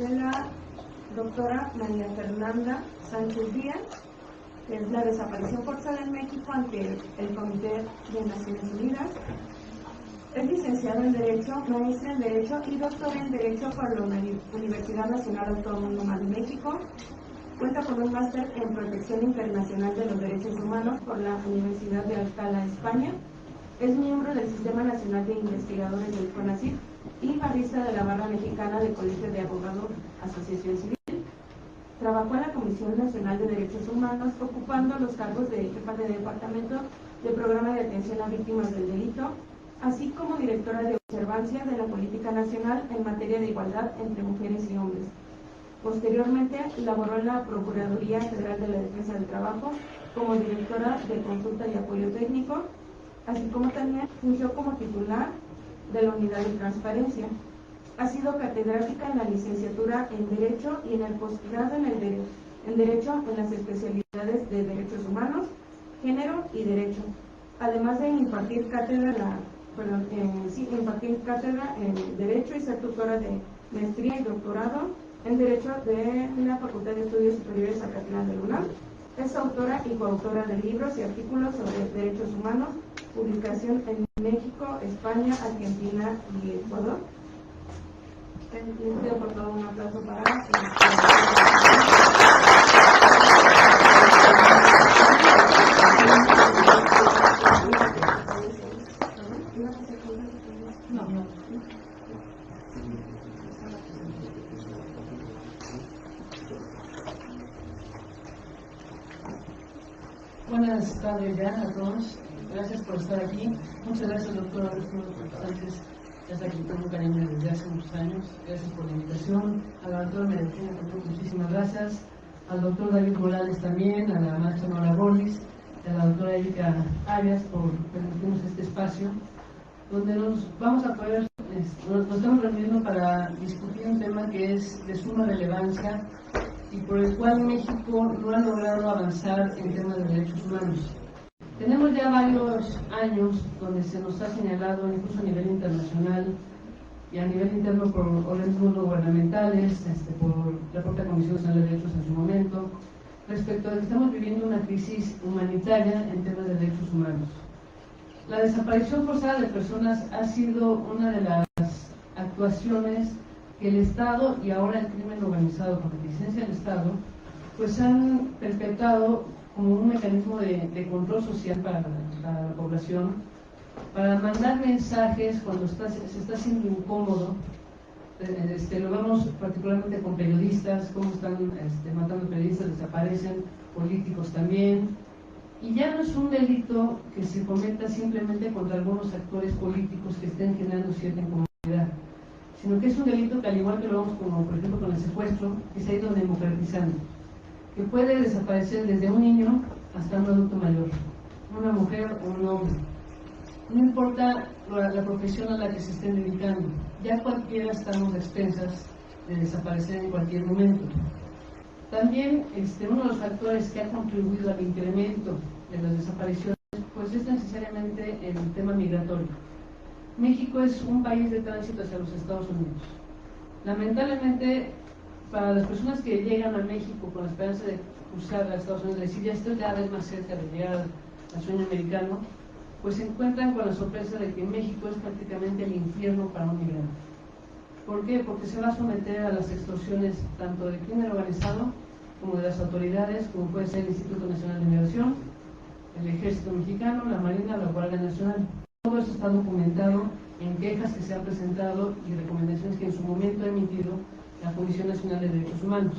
de la doctora María Fernanda Sánchez Díaz, que es la desaparición forzada en México ante el Comité de Naciones Unidas. Es licenciada en Derecho, maestra en Derecho y doctora en Derecho por la Universidad Nacional Autónoma de México. Cuenta con un máster en Protección Internacional de los Derechos Humanos por la Universidad de Alcalá, España. Es miembro del Sistema Nacional de Investigadores del CONACYT y barrista de la Barra Mexicana de Colegio de Abogados, Asociación Civil. Trabajó en la Comisión Nacional de Derechos Humanos, ocupando los cargos de jefa de departamento de Programa de Atención a Víctimas del Delito, así como directora de observancia de la Política Nacional en materia de igualdad entre mujeres y hombres. Posteriormente, laboró en la Procuraduría Federal de la Defensa del Trabajo como directora de consulta y apoyo técnico, así como también fungió como titular de la Unidad de Transparencia. Ha sido catedrática en la licenciatura en Derecho y en el posgrado en Derecho en las especialidades de Derechos Humanos, Género y Derecho, además de impartir cátedra en Derecho y ser tutora de maestría y doctorado en Derecho de la Facultad de Estudios Superiores Zacatlán de la UNAM. Es autora y coautora de libros y artículos sobre derechos humanos, publicación en México, España, Argentina y Ecuador. Les pido por favor un aplauso para Buenas tardes ya a todos. Gracias por estar aquí. Muchas gracias, doctor Augusto Sánchez. Ya está aquí con un cariño desde hace muchos años. Gracias por la invitación. A la doctora Medellina también, muchísimas gracias. Al doctor David Morales también, a la maestra Nora Borlis, a la doctora Erika Arias por permitirnos este espacio, donde nos estamos reuniendo para discutir un tema que es de suma relevancia y por el cual México no ha logrado avanzar en temas de derechos humanos. Tenemos ya varios años donde se nos ha señalado, incluso a nivel internacional y a nivel interno por organismos no gubernamentales, por la propia Comisión Nacional de Derechos en su momento, respecto a que estamos viviendo una crisis humanitaria en temas de derechos humanos. La desaparición forzada de personas ha sido una de las actuaciones que el Estado y ahora el crimen organizado con la licencia del Estado pues han perpetrado como un mecanismo de control social para la población, para mandar mensajes cuando se está haciendo incómodo. Lo vemos particularmente con periodistas, cómo están matando periodistas, desaparecen políticos también, y ya no es un delito que se cometa simplemente contra algunos actores políticos que estén generando cierta incomodidad, sino que es un delito que, al igual que lo vemos como por ejemplo con el secuestro, que se ha ido democratizando, que puede desaparecer desde un niño hasta un adulto mayor, una mujer o un hombre. No importa la profesión a la que se estén dedicando, ya cualquiera estamos a expensas de desaparecer en cualquier momento. También uno de los factores que ha contribuido al incremento de las desapariciones pues es necesariamente el tema migratorio. México es un país de tránsito hacia los Estados Unidos. Lamentablemente, para las personas que llegan a México con la esperanza de cruzar a Estados Unidos, decir ya estoy cada vez más cerca de llegar al sueño americano, pues se encuentran con la sorpresa de que México es prácticamente el infierno para un migrante. ¿Por qué? Porque se va a someter a las extorsiones tanto del crimen organizado como de las autoridades, como puede ser el Instituto Nacional de Migración, el Ejército Mexicano, la Marina, la Guardia Nacional. Todo eso está documentado en quejas que se han presentado y recomendaciones que en su momento ha emitido la Comisión Nacional de Derechos Humanos,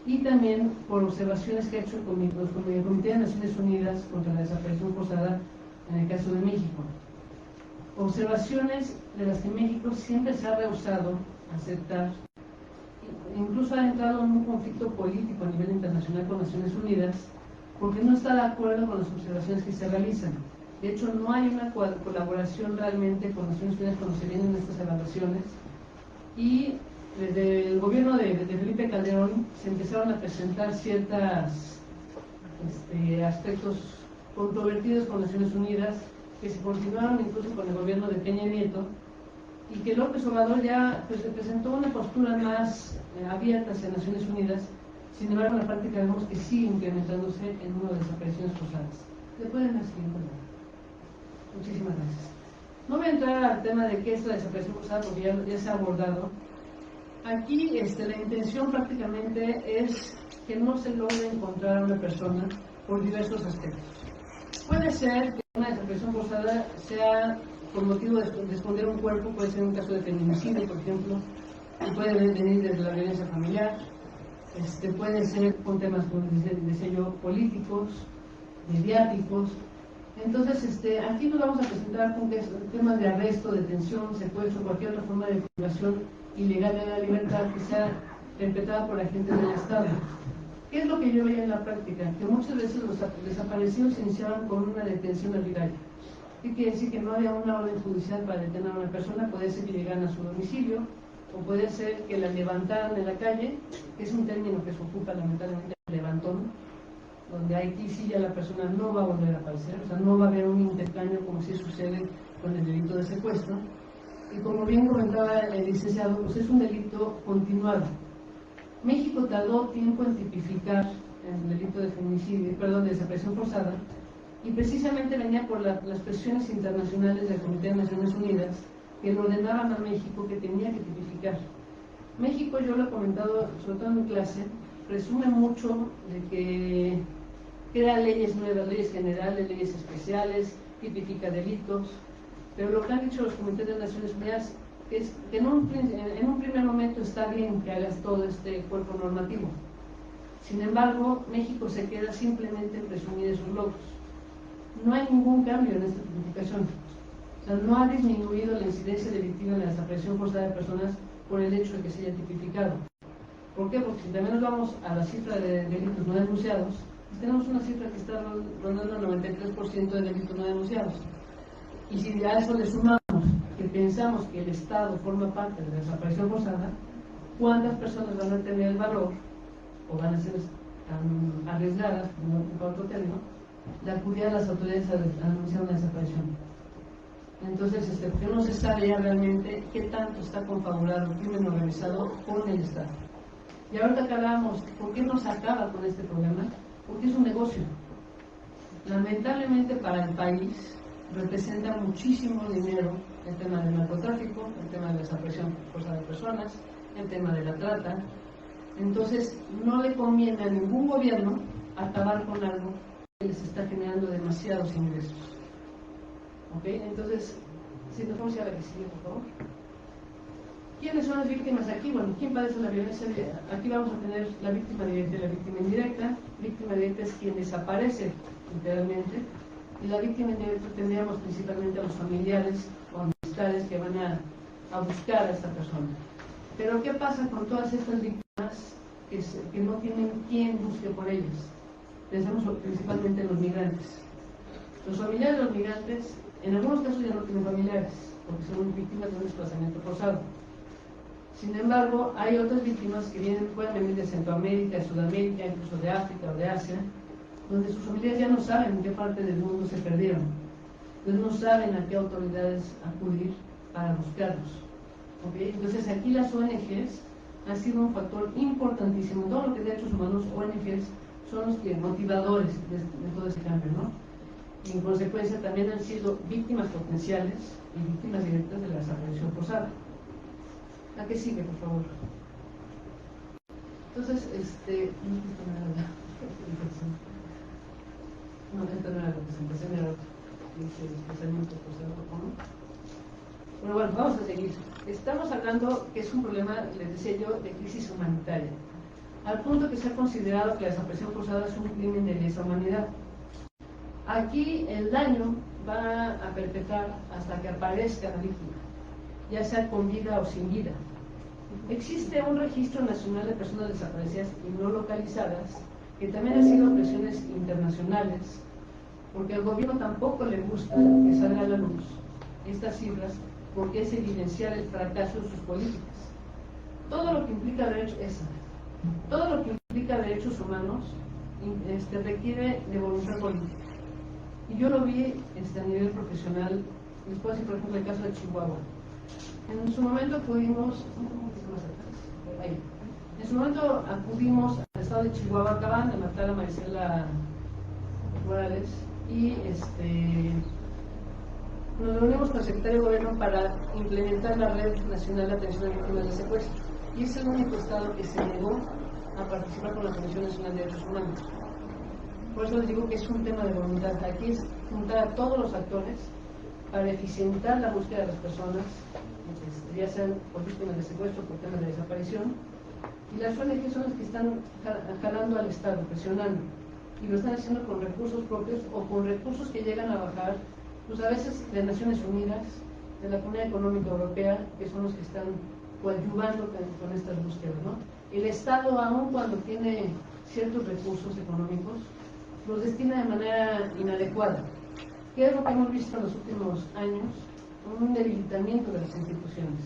y también por observaciones que ha hecho el Comité de Naciones Unidas contra la desaparición forzada en el caso de México. Observaciones de las que México siempre se ha rehusado a aceptar, incluso ha entrado en un conflicto político a nivel internacional con Naciones Unidas, porque no está de acuerdo con las observaciones que se realizan. De hecho, no hay una colaboración realmente con Naciones Unidas cuando se vienen estas evaluaciones, y desde el gobierno de Felipe Calderón se empezaron a presentar ciertos aspectos controvertidos con Naciones Unidas, que se continuaron incluso con el gobierno de Peña Nieto, y que López Obrador ya pues, presentó una postura más abiertas en Naciones Unidas. Sin embargo, en la práctica vemos que sigue incrementándose el número de desapariciones forzadas. ¿Le pueden dar siguiente? Muchísimas gracias. No voy a entrar al tema de qué es la desaparición forzada porque ya se ha abordado. Aquí la intención prácticamente es que no se logre encontrar a una persona por diversos aspectos. Puede ser que una desaparición forzada sea por motivo de esconder un cuerpo, puede ser un caso de feminicidio, por ejemplo, y puede venir desde la violencia familiar, puede ser con temas, como decía yo, políticos, mediáticos. Entonces, aquí nos vamos a presentar con temas de arresto, detención, secuestro, cualquier otra forma de privación ilegal de la libertad que sea perpetrada por agentes del Estado. ¿Qué es lo que yo veía en la práctica? Que muchas veces los desaparecidos se iniciaban con una detención arbitraria. ¿Qué quiere decir? Que no había una orden judicial para detener a una persona, puede ser que llegaran a su domicilio, o puede ser que la levantaran en la calle, que es un término que se ocupa lamentablemente, levantón, donde aquí sí ya la persona no va a volver a aparecer, o sea, no va a haber un intercambio como si sucede con el delito de secuestro. Y como bien comentaba el licenciado, pues es un delito continuado. México tardó tiempo en tipificar el delito de feminicidio, de desaparición forzada, y precisamente venía por las presiones internacionales del Comité de Naciones Unidas que le ordenaban a México que tenía que tipificar. México, yo lo he comentado sobre todo en mi clase, presume mucho de que crea leyes nuevas, leyes generales, leyes especiales, tipifica delitos, pero lo que han dicho los comités de Naciones Unidas es que en un primer momento está bien que hagas todo este cuerpo normativo. Sin embargo, México se queda simplemente en presumir esos logros. No hay ningún cambio en esta tipificación. O sea, no ha disminuido la incidencia delictiva en la desaparición forzada de personas por el hecho de que se haya tipificado. ¿Por qué? Porque si también nos vamos a la cifra de delitos no denunciados, pues tenemos una cifra que está rondando el 93% de delitos no denunciados. Y si a eso le sumamos que pensamos que el Estado forma parte de la desaparición forzada, ¿cuántas personas van a tener el valor o van a ser tan arriesgadas, por otro término, de acudir a las autoridades a denunciar una desaparición? Entonces, porque no se sabe ya realmente qué tanto está confabulado el crimen organizado con el Estado. Y ahorita que hablábamos, ¿por qué no se acaba con este problema? Porque es un negocio. Lamentablemente para el país representa muchísimo dinero el tema del narcotráfico, el tema de la desaparición forzada de personas, el tema de la trata. Entonces, no le conviene a ningún gobierno acabar con algo que les está generando demasiados ingresos. ¿Ok? Entonces, si nos vamos a la que sigue, por favor. ¿Quiénes son las víctimas aquí? Bueno, ¿quién padece la violencia? Aquí vamos a tener la víctima directa y la víctima indirecta. Víctima directa es quien desaparece, literalmente, y la víctima indirecta tendríamos principalmente a los familiares o amistades que van a buscar a esta persona. Pero ¿qué pasa con todas estas víctimas que no tienen quien busque por ellas? Pensamos principalmente en los migrantes. Los familiares de los migrantes, en algunos casos ya no tienen familiares, porque son víctimas de un desplazamiento forzado. Sin embargo, hay otras víctimas que pueden venir de Centroamérica, de Sudamérica, incluso de África o de Asia, donde sus familias ya no saben en qué parte del mundo se perdieron. Entonces no saben a qué autoridades acudir para buscarlos. ¿Okay? Entonces aquí las ONGs han sido un factor importantísimo. Todo lo que es derechos humanos, ONGs, son los motivadores de todo ese cambio, ¿no? Y en consecuencia también han sido víctimas potenciales y víctimas directas de la desaparición forzada. ¿A qué sigue, por favor? Entonces, no, esta no era la presentación, era otra. Dice desplazamiento forzado, ¿no? Bueno, vamos a seguir. Estamos hablando que es un problema, les decía yo, de crisis humanitaria, al punto que se ha considerado que la desaparición forzada es un crimen de lesa humanidad. Aquí el daño va a perpetrar hasta que aparezca la víctima, ya sea con vida o sin vida. Existe un registro nacional de personas desaparecidas y no localizadas, que también ha sido presiones internacionales, porque al gobierno tampoco le gusta que salga a la luz estas cifras, porque es evidenciar el fracaso de sus políticas. Todo lo que implica derechos humanos requiere de voluntad política. Y yo lo vi a nivel profesional. Les puedo decir, por ejemplo, el caso de Chihuahua. En su momento pudimos, su momento acudimos al estado de Chihuahua, acaban de matar a Marisela Morales, y nos reunimos con el secretario de Gobierno para implementar la Red Nacional de Atención a Víctimas de Secuestro. Y es el único estado que se negó a participar con la Comisión Nacional de Derechos Humanos. Por eso les digo que es un tema de voluntad. Aquí es juntar a todos los actores para eficientar la búsqueda de las personas, ya sean por víctimas de secuestro, por temas de desaparición. Y las ONG son las que están jalando al Estado, presionando. Y lo están haciendo con recursos propios o con recursos que llegan a bajar, pues a veces de Naciones Unidas, de la Comunidad Económica Europea, que son los que están coadyuvando con estas búsquedas, ¿no? El Estado, aun cuando tiene ciertos recursos económicos, los destina de manera inadecuada. ¿Qué es lo que hemos visto en los últimos años? Un debilitamiento de las instituciones.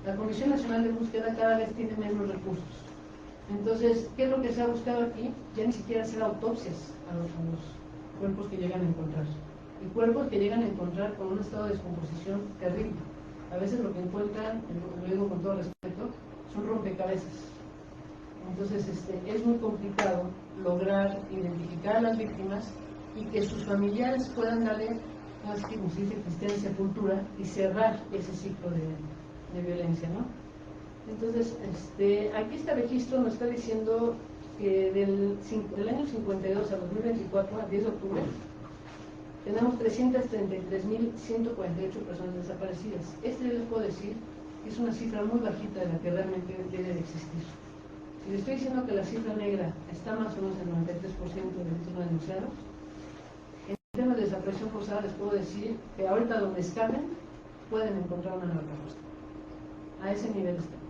La Comisión Nacional de Búsqueda cada vez tiene menos recursos. Entonces, ¿qué es lo que se ha buscado aquí? Ya ni siquiera hacer autopsias a los cuerpos que llegan a encontrar. Y cuerpos que llegan a encontrar con un estado de descomposición terrible. A veces lo que encuentran, lo digo con todo respeto, son rompecabezas. Entonces, es muy complicado lograr identificar a las víctimas y que sus familiares puedan darle, como se dice, cristiana sepultura y cerrar ese ciclo de violencia, ¿no? Entonces, aquí este registro nos está diciendo que del año 52 al 2024, al 10 de octubre, tenemos 333.148 personas desaparecidas. Yo les puedo decir que es una cifra muy bajita de la que realmente debe de existir. Si les estoy diciendo que la cifra negra está más o menos en el 93% de delitos no denunciados, en temas de desaparición forzada les puedo decir que ahorita donde escapen pueden encontrar una nueva respuesta. A ese nivel estamos.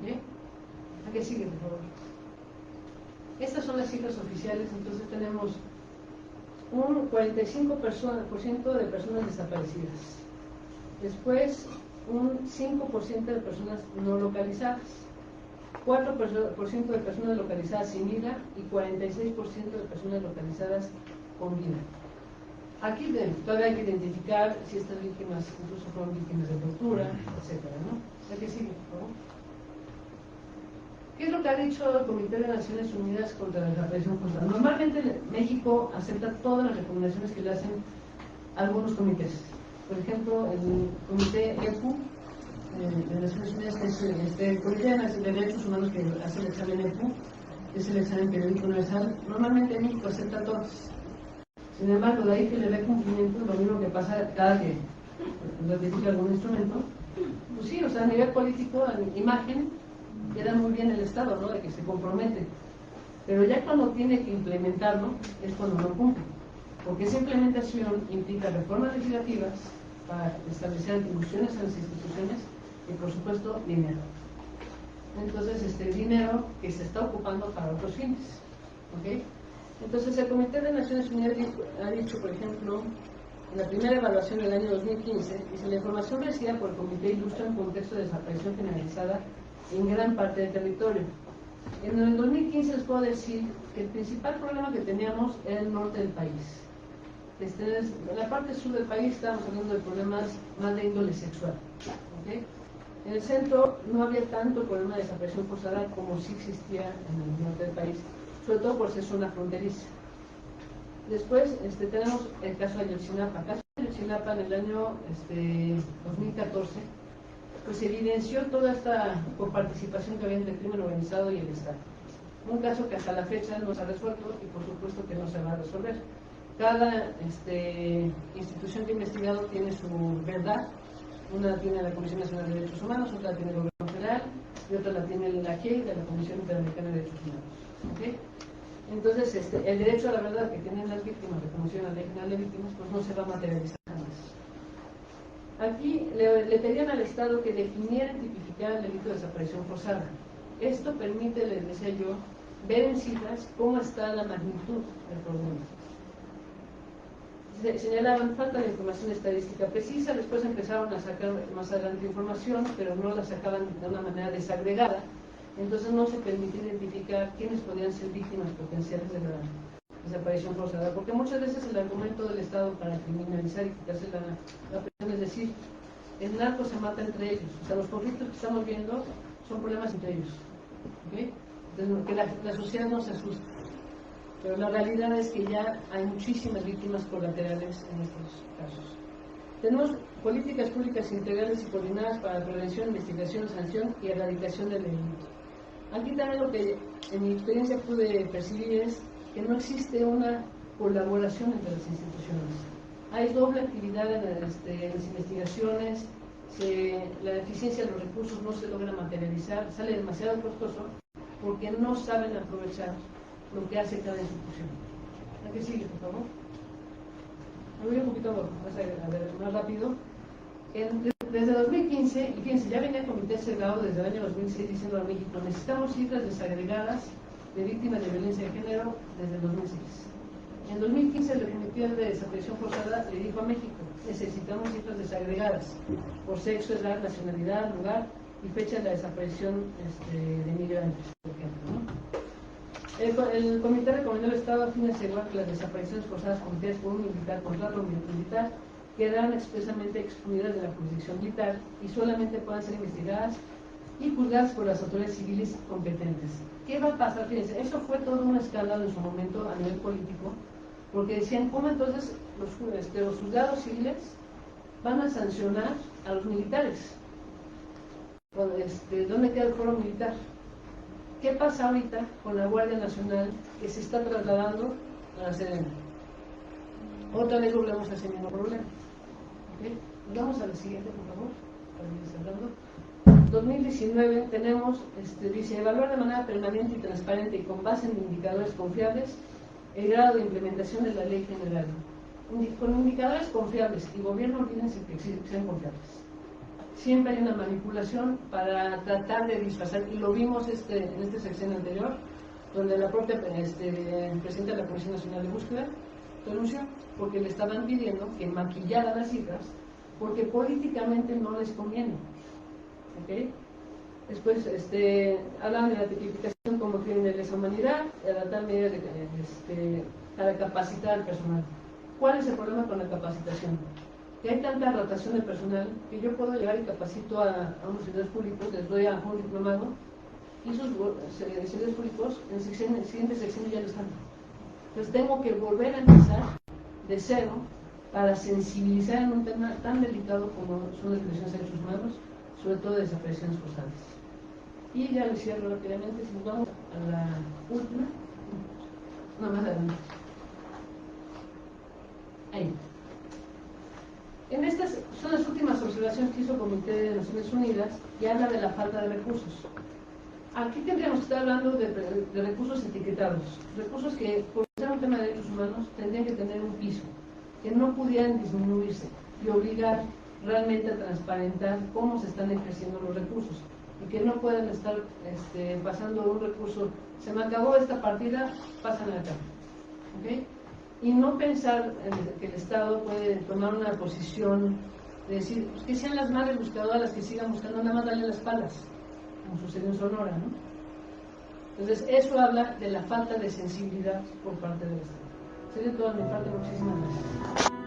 ¿Okay? ¿A qué sigue, por favor? Estas son las cifras oficiales. Entonces tenemos un 45% de personas desaparecidas. Después, un 5% de personas no localizadas. 4% de personas localizadas sin vida y 46% de personas localizadas con vida. Aquí todavía hay que identificar si estas víctimas incluso fueron víctimas de tortura, etcétera, ¿no? ¿A qué sigue, por favor? ¿Qué es lo que ha dicho el Comité de Naciones Unidas contra la Desaparición Forzada? Normalmente México acepta todas las recomendaciones que le hacen algunos comités. Por ejemplo, el Comité EPU de Naciones Unidas, que es el Comité de Derechos Humanos que hace el examen EPU, es el examen periódico universal. Normalmente México acepta todas. Sin embargo, de ahí que le dé cumplimiento, lo mismo que pasa cada que ratifica algún instrumento, pues sí, o sea, a nivel político, a imagen, queda muy bien el Estado, ¿no?, de que se compromete. Pero ya cuando tiene que implementarlo, es cuando no cumple. Porque esa implementación implica reformas legislativas para establecer atribuciones a las instituciones y, por supuesto, dinero. Entonces, dinero que se está ocupando para otros fines. ¿Okay? Entonces, el Comité de Naciones Unidas ha dicho, por ejemplo, en la primera evaluación del año 2015, dice: la información recibida por el Comité ilustra un contexto de desaparición generalizada en gran parte del territorio. En el 2015 les puedo decir que el principal problema que teníamos era el norte del país. En la parte sur del país estábamos hablando de problemas más de índole sexual. ¿Okay? En el centro no había tanto problema de desaparición forzada como sí existía en el norte del país, sobre todo por ser zona fronteriza. Después tenemos el caso de Ayotzinapa. El caso de Ayotzinapa en el año 2014, pues se evidenció toda esta coparticipación que había entre el crimen organizado y el Estado. Un caso que hasta la fecha no se ha resuelto y por supuesto que no se va a resolver. Cada institución que ha investigado tiene su verdad. Una la tiene la Comisión Nacional de Derechos Humanos, otra la tiene el Gobierno Federal y otra la tiene la GIEI de la Comisión Interamericana de Derechos Humanos. ¿Okay? Entonces, el derecho a la verdad que tienen las víctimas, reconocido en la Ley General de Víctimas, pues no se va a materializar jamás. Aquí le pedían al Estado que definiera y tipificara el delito de desaparición forzada. Esto permite, les decía yo, ver en cifras cómo está la magnitud del problema. Señalaban falta de información estadística precisa, después empezaron a sacar más adelante información, pero no la sacaban de una manera desagregada, entonces no se permitía identificar quiénes podían ser víctimas potenciales de la desaparición forzada, porque muchas veces el argumento del Estado para criminalizar y quitarse la presión es decir, el narco se mata entre ellos, o sea, los conflictos que estamos viendo son problemas entre ellos. ¿Okay? que la sociedad no se asuste. Pero la realidad es que ya hay muchísimas víctimas colaterales en estos casos. Tenemos políticas públicas integrales y coordinadas para la prevención, investigación, sanción y erradicación del delito. Aquí también lo que en mi experiencia pude percibir es que no existe una colaboración entre las instituciones. Hay doble actividad en las investigaciones, la eficiencia de los recursos no se logra materializar, sale demasiado costoso porque no saben aprovechar lo que hace cada institución. ¿A qué sigue, por favor? Me voy un poquito más rápido. Desde 2015, y fíjense, ya venía el Comité Cerrado desde el año 2006 diciendo a México, necesitamos cifras desagregadas de víctimas de violencia de género desde el 2006. En 2015 el Comité de Desaparición Forzada le dijo a México, necesitamos cifras desagregadas por sexo, edad, nacionalidad, lugar y fecha de la desaparición de migrantes, por ejemplo, ¿no? El comité recomendó al Estado a fin de asegurar que las desapariciones forzadas cometidas por un militar, contrato militar, quedarán expresamente excluidas de la jurisdicción militar y solamente puedan ser investigadas y juzgadas por las autoridades civiles competentes. ¿Qué va a pasar? Fíjense, eso fue todo un escándalo en su momento a nivel político, porque decían, ¿cómo entonces los juzgados civiles van a sancionar a los militares? ¿Dónde queda el foro militar? ¿Qué pasa ahorita con la Guardia Nacional que se está trasladando a la Sedena? Otra vez volvemos a ese mismo problema. ¿Okay? Vamos a la siguiente, por favor, para ir cerrando. 2019 tenemos, dice, evaluar de manera permanente y transparente y con base en indicadores confiables el grado de implementación de la ley general. Con indicadores confiables, y gobierno olvídense que sean confiables. Siempre hay una manipulación para tratar de disfrazar, y lo vimos en este sexenio anterior, donde la propia presidenta de la Comisión Nacional de Búsqueda renunció, porque le estaban pidiendo que maquillara las cifras, porque políticamente no les conviene. ¿Okay? Después hablan de la tipificación como crimen de lesa humanidad, adaptar medidas para capacitar al personal. ¿Cuál es el problema con la capacitación? Que hay tanta rotación de personal que yo puedo llegar y capacito a unos servidores públicos, les doy a un diplomado, y esos servidores públicos en el siguiente sexenio ya no están. Entonces tengo que volver a empezar de cero para sensibilizar en un tema tan delicado como son las violaciones de derechos humanos, sobre todo de desapariciones forzadas. Y ya lo cierro rápidamente, si nos vamos a la última, no, más adelante. Ahí. Estas son las últimas observaciones que hizo el Comité de Naciones Unidas y habla de la falta de recursos. Aquí tendríamos que estar hablando de recursos etiquetados, recursos que, por ser un tema de derechos humanos, tendrían que tener un piso, que no pudieran disminuirse y obligar realmente a transparentar cómo se están ejerciendo los recursos y que no puedan estar pasando un recurso, se me acabó esta partida, pasan acá. ¿Okay? Y no pensar que el Estado puede tomar una posición de decir, pues que sean las madres buscadoras las que sigan buscando, nada más darle las palas, como sucedió en Sonora, ¿no? Entonces, eso habla de la falta de sensibilidad por parte del Estado. Sería toda mi parte, muchísimas gracias.